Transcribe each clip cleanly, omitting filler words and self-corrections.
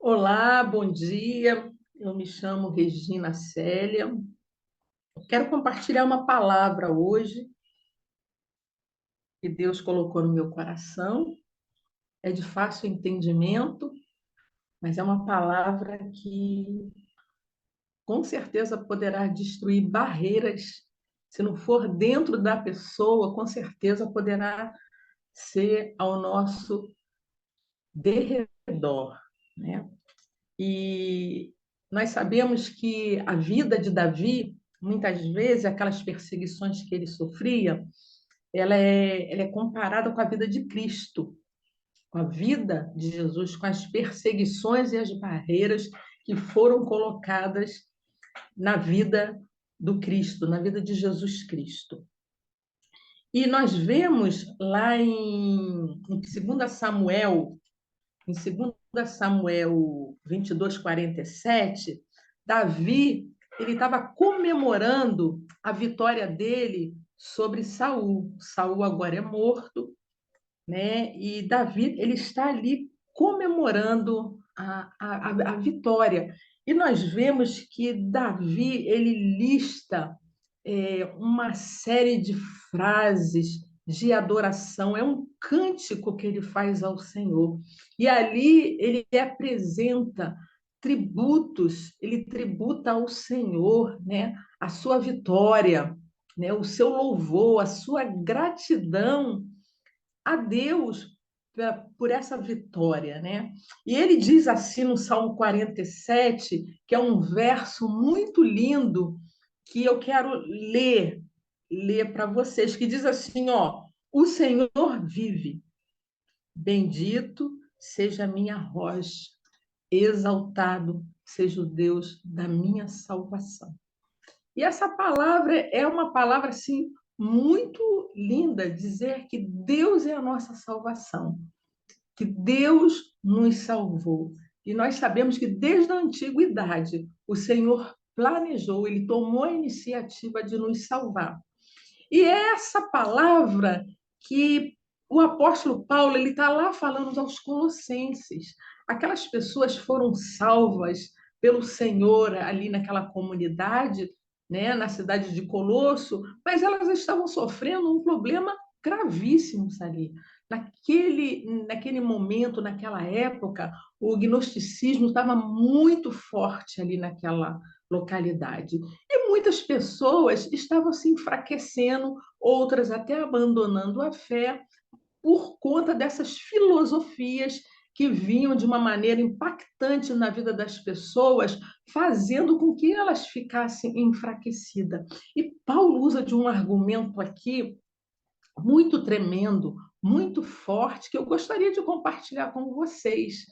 Olá, bom dia. Eu me chamo Regina Célia. Quero compartilhar uma palavra hoje que Deus colocou no meu coração. É de fácil entendimento, mas é uma palavra que com certeza poderá destruir barreiras. Se não for dentro da pessoa, com certeza poderá ser ao nosso derredor, né? E nós sabemos que a vida de Davi, muitas vezes, aquelas perseguições que ele sofria, ela é comparada com a vida de Cristo, com a vida de Jesus, com as perseguições e as barreiras que foram colocadas na vida do Cristo, na vida de Jesus Cristo. E nós vemos lá em 2 Samuel, em 2 Samuel 22:47, Davi ele estava comemorando a vitória dele sobre Saul. Saul agora é morto, né? E Davi ele está ali comemorando a vitória. E nós vemos que Davi ele lista uma série de frases de adoração, é um cântico que ele faz ao Senhor. E ali ele apresenta tributos, ele tributa ao Senhor, né, a sua vitória, né, o seu louvor, a sua gratidão a Deus por essa vitória, né? E ele diz assim no Salmo 47, que é um verso muito lindo, que eu quero ler para vocês, que diz assim, ó: O Senhor vive, bendito seja a minha rocha, exaltado seja o Deus da minha salvação. E essa palavra é uma palavra assim muito linda, dizer que Deus é a nossa salvação, que Deus nos salvou. E nós sabemos que desde a antiguidade o Senhor planejou, ele tomou a iniciativa de nos salvar. E é essa palavra que o apóstolo Paulo ele está lá falando aos Colossenses. Aquelas pessoas foram salvas pelo Senhor ali naquela comunidade, né, na cidade de Colosso, mas elas estavam sofrendo um problema gravíssimo ali. Naquele momento, naquela época, o gnosticismo estava muito forte ali naquela localidade. E muitas pessoas estavam se enfraquecendo, outras até abandonando a fé, por conta dessas filosofias que vinham de uma maneira impactante na vida das pessoas, fazendo com que elas ficassem enfraquecidas. E Paulo usa de um argumento aqui muito tremendo, muito forte, que eu gostaria de compartilhar com vocês.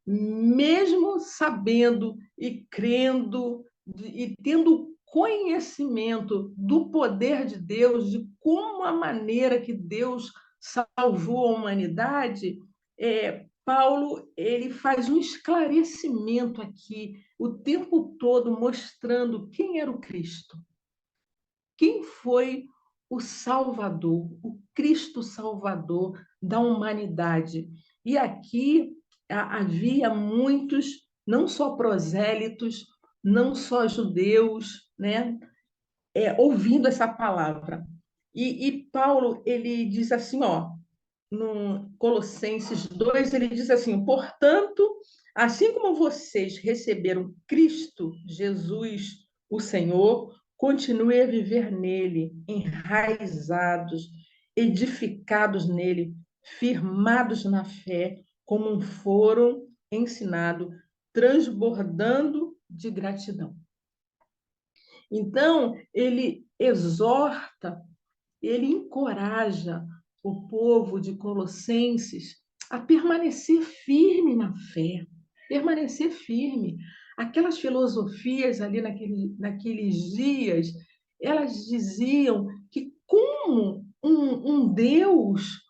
Mesmo sabendo e crendo e tendo conhecimento do poder de Deus, de como a maneira que Deus salvou a humanidade, Paulo ele faz um esclarecimento aqui o tempo todo mostrando quem era o Cristo, quem foi o Salvador, o Cristo Salvador da humanidade. E aqui havia muitos, não só prosélitos, não só judeus, né, ouvindo essa palavra. E Paulo ele diz assim, ó, no Colossenses 2, ele diz assim: portanto, assim como vocês receberam Cristo, Jesus, o Senhor, continue a viver nele, enraizados, edificados nele, firmados na fé, como foram ensinados, transbordando de gratidão. Então, ele exorta, ele encoraja o povo de Colossenses a permanecer firme na fé, permanecer firme. Aquelas filosofias ali naqueles dias, elas diziam que como um Deus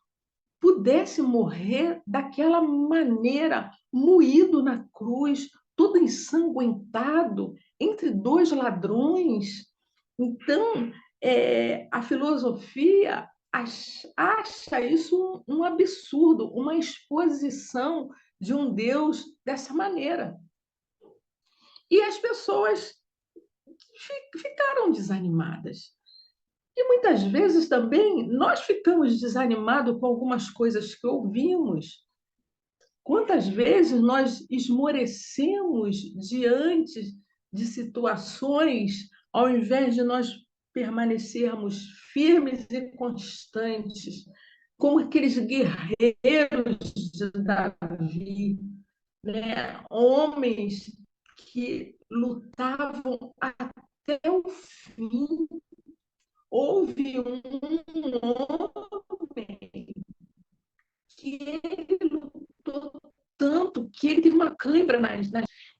pudesse morrer daquela maneira, moído na cruz, todo ensanguentado, entre dois ladrões. Então, a filosofia acha isso um absurdo, uma exposição de um Deus dessa maneira. E as pessoas ficaram desanimadas. E muitas vezes também nós ficamos desanimados com algumas coisas que ouvimos. Quantas vezes nós esmorecemos diante de situações, ao invés de nós permanecermos firmes e constantes, como aqueles guerreiros de Davi, né? Homens que lutavam até o fim. Houve um homem que ele lutou tanto que ele teve uma cãibra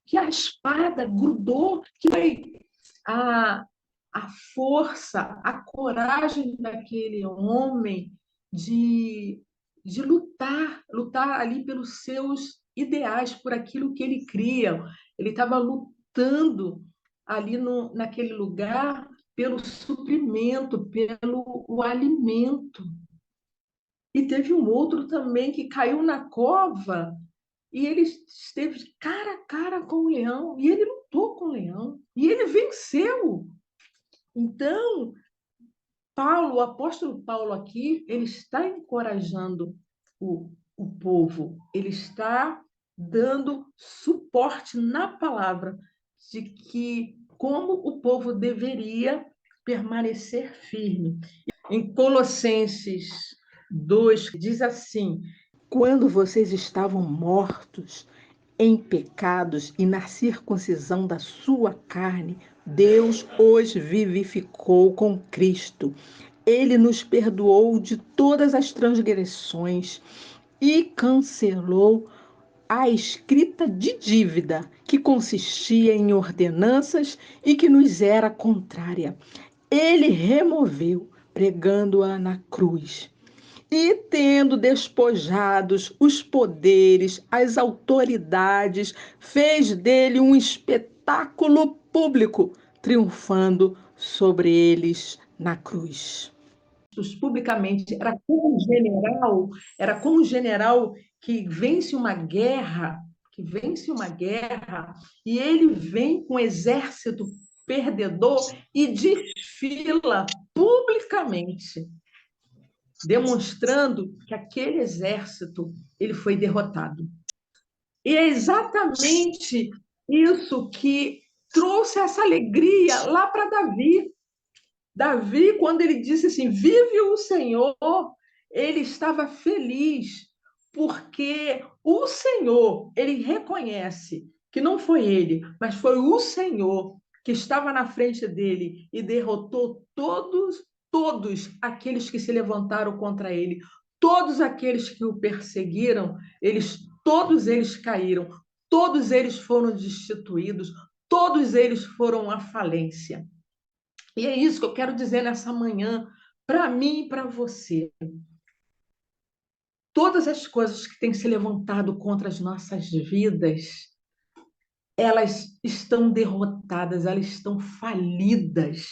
que a espada grudou, que foi a, a força, a coragem daquele homem de lutar ali pelos seus ideais, por aquilo que ele cria. Ele estava lutando ali naquele lugar pelo suprimento, pelo o alimento. E teve um outro também que caiu na cova e ele esteve cara a cara com o leão, e ele lutou com o leão, e ele venceu. Então, Paulo, o apóstolo Paulo aqui, ele está encorajando o povo, ele está dando suporte na palavra de que como o povo deveria permanecer firme. Em Colossenses 2, diz assim: quando vocês estavam mortos em pecados e na circuncisão da sua carne, Deus os vivificou com Cristo. Ele nos perdoou de todas as transgressões e cancelou a escrita de dívida que consistia em ordenanças e que nos era contrária. Ele removeu, pregando-a na cruz. E tendo despojados os poderes, as autoridades, fez dele um espetáculo público, triunfando sobre eles na cruz. Publicamente, era como um general que vence uma guerra, e ele vem com um exército perdedor e desfila publicamente, demonstrando que aquele exército ele foi derrotado. E é exatamente isso que trouxe essa alegria lá para Davi. Davi, quando ele disse assim, vive o Senhor, ele estava feliz, porque o Senhor, ele reconhece que não foi ele, mas foi o Senhor que estava na frente dele e derrotou todos aqueles que se levantaram contra ele, todos aqueles que o perseguiram, todos eles caíram, todos eles foram destituídos, todos eles foram à falência. E é isso que eu quero dizer nessa manhã, para mim e para você. Todas as coisas que têm se levantado contra as nossas vidas, elas estão derrotadas, elas estão falidas.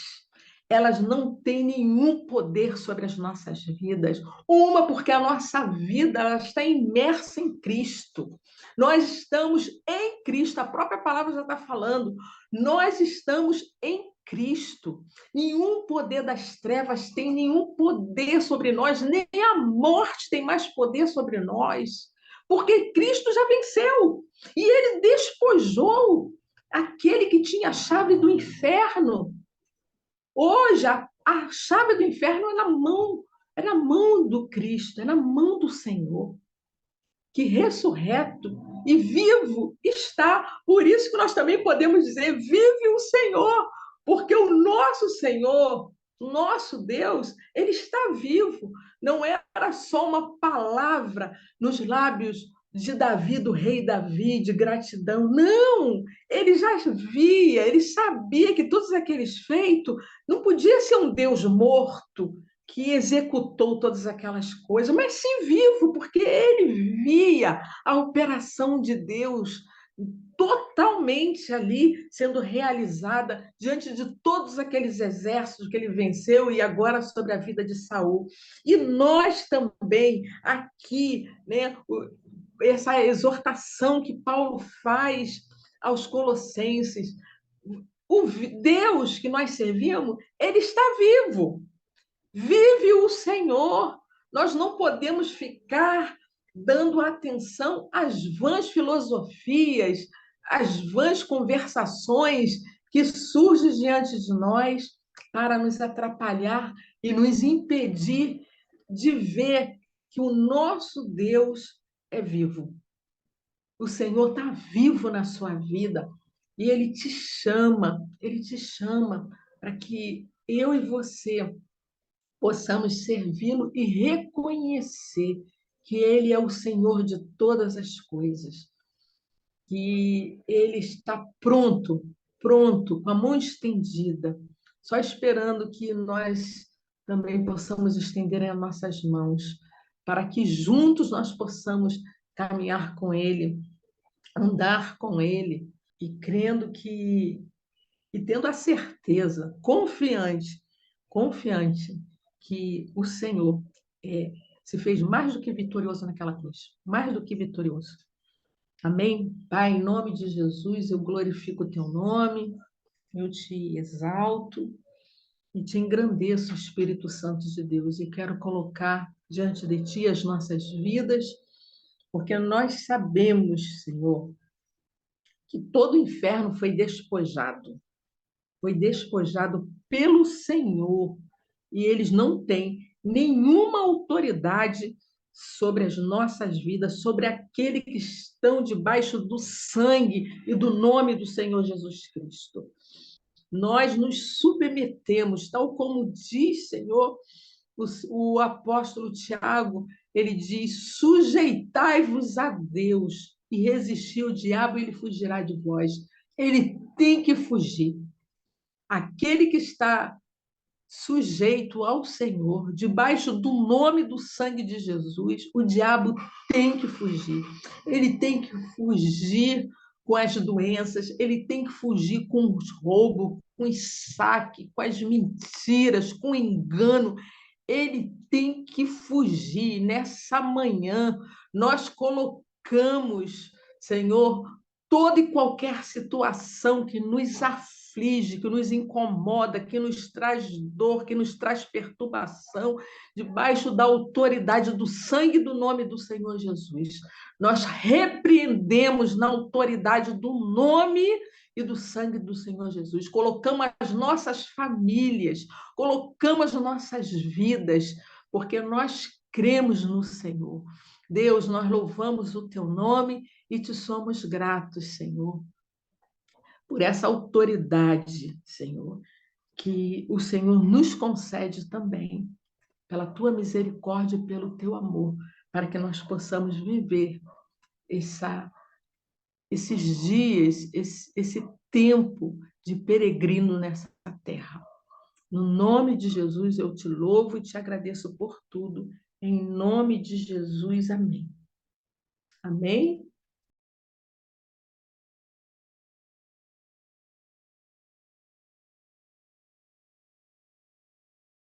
Elas não têm nenhum poder sobre as nossas vidas. Uma, porque a nossa vida ela está imersa em Cristo. Nós estamos em Cristo, a própria palavra já está falando. Nós estamos em Cristo. Nenhum poder das trevas tem nenhum poder sobre nós, nem a morte tem mais poder sobre nós, porque Cristo já venceu. E ele despojou aquele que tinha a chave do inferno. Hoje, a chave do inferno é na mão do Cristo, é na mão do Senhor, que ressurreto e vivo está. Por isso que nós também podemos dizer, vive o Senhor, porque o nosso Senhor, nosso Deus, ele está vivo. Não era só uma palavra nos lábios de Davi, do rei Davi, de gratidão. Não! Ele já via, ele sabia que todos aqueles feitos não podia ser um Deus morto que executou todas aquelas coisas, mas sim vivo, porque ele via a operação de Deus totalmente ali sendo realizada diante de todos aqueles exércitos que ele venceu e agora sobre a vida de Saul. E nós também aqui, né, essa exortação que Paulo faz aos Colossenses. O Deus que nós servimos, ele está vivo. Vive o Senhor. Nós não podemos ficar dando atenção às vãs filosofias, às vãs conversações que surgem diante de nós para nos atrapalhar e nos impedir de ver que o nosso Deus é vivo. O Senhor está vivo na sua vida e Ele te chama para que eu e você possamos servi-lo e reconhecer que Ele é o Senhor de todas as coisas, que Ele está pronto, pronto, com a mão estendida, só esperando que nós também possamos estender as nossas mãos, para que juntos nós possamos caminhar com Ele, andar com Ele, e crendo que, e tendo a certeza, confiante, que o Senhor se fez mais do que vitorioso naquela cruz, mais do que vitorioso. Amém? Pai, em nome de Jesus, eu glorifico o teu nome, eu te exalto e te engrandeço, Espírito Santo de Deus, e quero colocar diante de ti as nossas vidas, porque nós sabemos, Senhor, que todo o inferno foi despojado pelo Senhor, e eles não têm nenhuma autoridade sobre as nossas vidas, sobre aquele que estão debaixo do sangue e do nome do Senhor Jesus Cristo. Nós nos submetemos, tal como diz, Senhor, o apóstolo Tiago, ele diz: sujeitai-vos a Deus e resistir ao diabo, ele fugirá de vós. Ele tem que fugir. Aquele que está sujeito ao Senhor, debaixo do nome do sangue de Jesus, o diabo tem que fugir. Ele tem que fugir com as doenças, ele tem que fugir com os roubos, com o saque, com as mentiras, com o engano. Ele tem que fugir. Nessa manhã, nós colocamos, Senhor, toda e qualquer situação que nos aflige, que nos incomoda, que nos traz dor, que nos traz perturbação, debaixo da autoridade do sangue do nome do Senhor Jesus. Nós repreendemos na autoridade do nome e do sangue do Senhor Jesus. Colocamos as nossas famílias, colocamos as nossas vidas, porque nós cremos no Senhor. Deus, nós louvamos o teu nome e te somos gratos, Senhor, por essa autoridade, Senhor, que o Senhor nos concede também, pela tua misericórdia e pelo teu amor, para que nós possamos viver esses dias, esse tempo de peregrino nessa terra. No nome de Jesus, eu te louvo e te agradeço por tudo. Em nome de Jesus, amém. Amém?